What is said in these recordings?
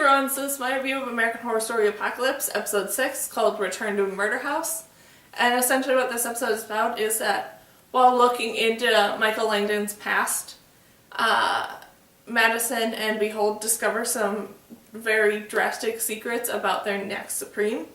everyone, so this is my review of American Horror Story Apocalypse, episode 6, called Return to Murder House. And essentially what this episode is about is that while looking into Michael Langdon's past, Madison and Behold discover some very drastic secrets about their next Supreme.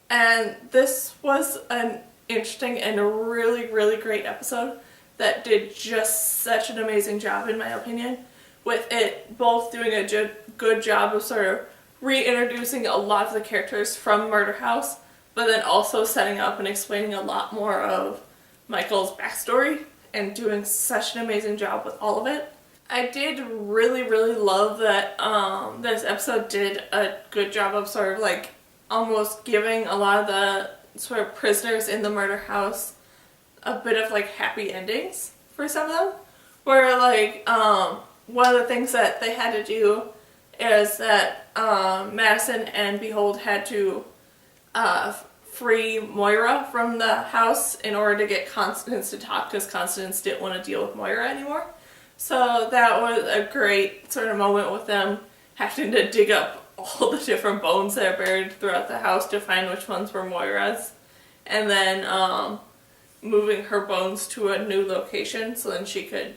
And this was an interesting and a really great episode that did just such an amazing job, in my opinion, with it both doing a good job of sort of reintroducing a lot of the characters from Murder House, but then also setting up and explaining a lot more of Michael's backstory and doing such an amazing job with all of it. I did really love that this episode did a good job of sort of like almost giving a lot of the sort of prisoners in the murder house a bit of like happy endings for some of them, where like one of the things that they had to do is that Madison and Behold had to free Moira from the house in order to get Constance to talk, because Constance didn't want to deal with Moira anymore. So that was a great sort of moment with them having to dig up all the different bones that are buried throughout the house to find which ones were Moira's, and then moving her bones to a new location so then she could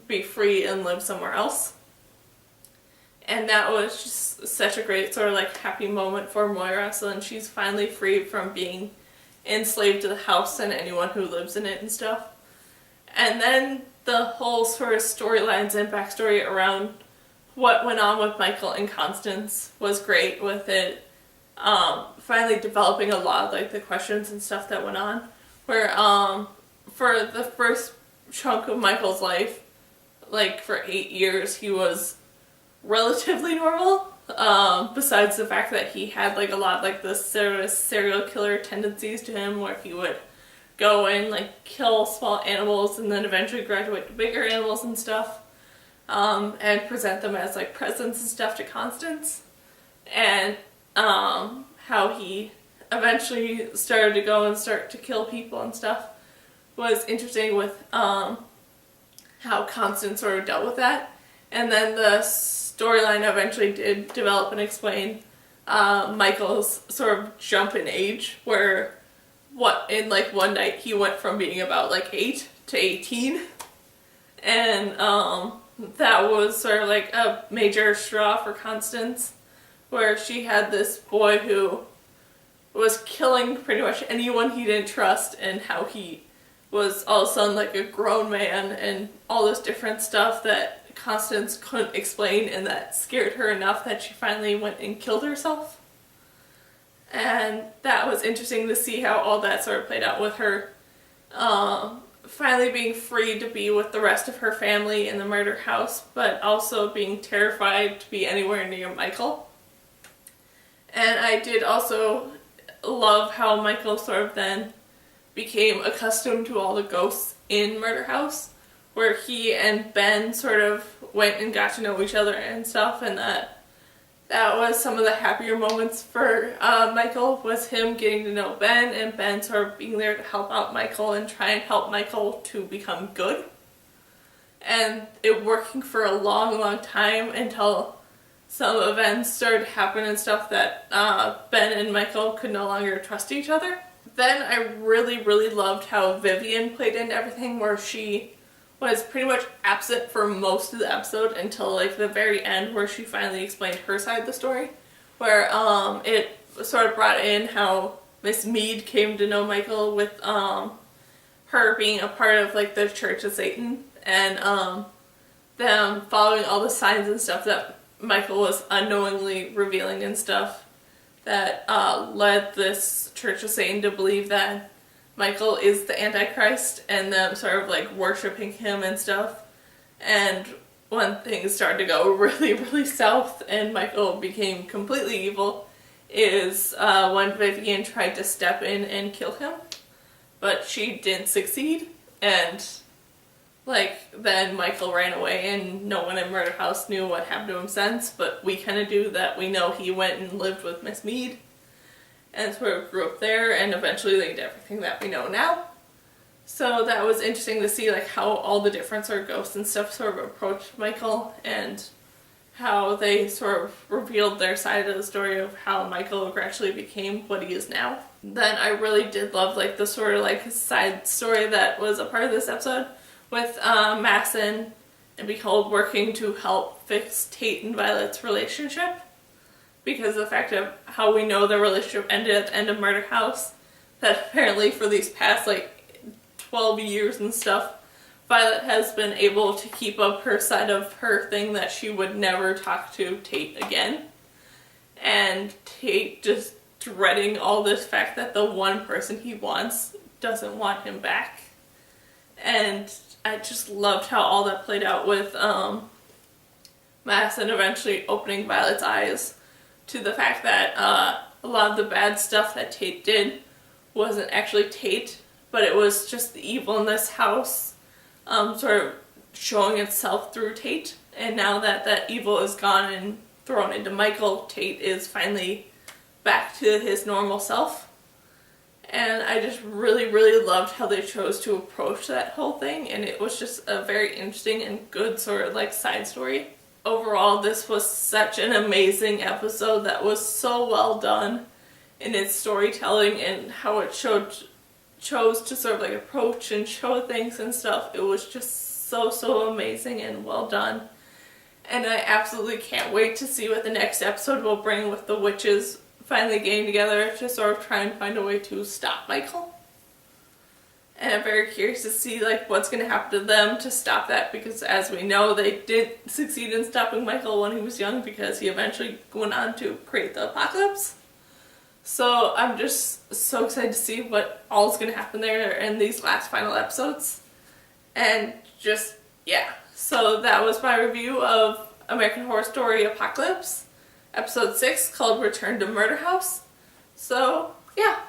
be free and live somewhere else. And that was just such a great sort of like happy moment for Moira, so then she's finally free from being enslaved to the house and anyone who lives in it and stuff. And then the whole sort of storylines and backstory around what went on with Michael and Constance was great, with it finally developing a lot of like the questions and stuff that went on, where for the first chunk of Michael's life, like for 8 years, he was relatively normal, besides the fact that he had like a lot of like the sort of serial killer tendencies to him, where he would go and like kill small animals and then eventually graduate to bigger animals and stuff, and present them as like presents and stuff to Constance, and how he eventually started to go and start to kill people and stuff was interesting, with how Constance sort of dealt with that. And then the storyline eventually did develop and explain Michael's sort of jump in age, where in like one night he went from being about like 8 to 18, and that was sort of like a major straw for Constance, where she had this boy who was killing pretty much anyone he didn't trust, and how he was all of a sudden like a grown man and all this different stuff that Constance couldn't explain, and that scared her enough that she finally went and killed herself. And that was interesting to see how all that sort of played out, with her finally being free to be with the rest of her family in the murder house, but also being terrified to be anywhere near Michael. And I did also love how Michael sort of then became accustomed to all the ghosts in Murder House, where he and Ben sort of went and got to know each other and stuff, and that was some of the happier moments for Michael, was him getting to know Ben, and Ben sort of being there to help out Michael and try and help Michael to become good. And it working for a long time until some events started to happen and stuff that Ben and Michael could no longer trust each other. Then I really loved how Vivian played into everything, where she was pretty much absent for most of the episode until like the very end, where she finally explained her side of the story, where it sort of brought in how Miss Mead came to know Michael, with her being a part of like the Church of Satan, and them following all the signs and stuff that Michael was unknowingly revealing and stuff, that led this Church of Satan to believe that Michael is the Antichrist, and them sort of like worshipping him and stuff. And when things started to go really south and Michael became completely evil is when Vivian tried to step in and kill him, but she didn't succeed, and like then Michael ran away and no one in Murder House knew what happened to him since, but we kind of do that. We know he went and lived with Miss Mead and sort of grew up there, and eventually learned everything that we know now. So that was interesting to see like how all the different sort of ghosts and stuff sort of approached Michael, and how they sort of revealed their side of the story of how Michael gradually became what he is now. Then I really did love like the sort of like side story that was a part of this episode with Madison and Behold working to help fix Tate and Violet's relationship, because of the fact of how we know their relationship ended at the end of Murder House, that apparently for these past like 12 years and stuff, Violet has been able to keep up her side of her thing that she would never talk to Tate again. And Tate just dreading all this fact that the one person he wants doesn't want him back. And I just loved how all that played out with Madison eventually opening Violet's eyes to the fact that a lot of the bad stuff that Tate did wasn't actually Tate, but it was just the evil in this house sort of showing itself through Tate. And now that that evil is gone and thrown into Michael, Tate is finally back to his normal self. And I just really, really loved how they chose to approach that whole thing, and it was just a very interesting and good sort of like side story. Overall, this was such an amazing episode that was so well done in its storytelling and how it chose to sort of like approach and show things and stuff. It was just so amazing and well done. And I absolutely can't wait to see what the next episode will bring, with the witches finally getting together to sort of try and find a way to stop Michael. And I'm very curious to see like what's going to happen to them to stop that, because as we know, they did succeed in stopping Michael when he was young, because he eventually went on to create the apocalypse. So I'm just so excited to see what all is going to happen there in these last final episodes. And just, yeah. So that was my review of American Horror Story Apocalypse, episode 6, called Return to Murder House. So, yeah.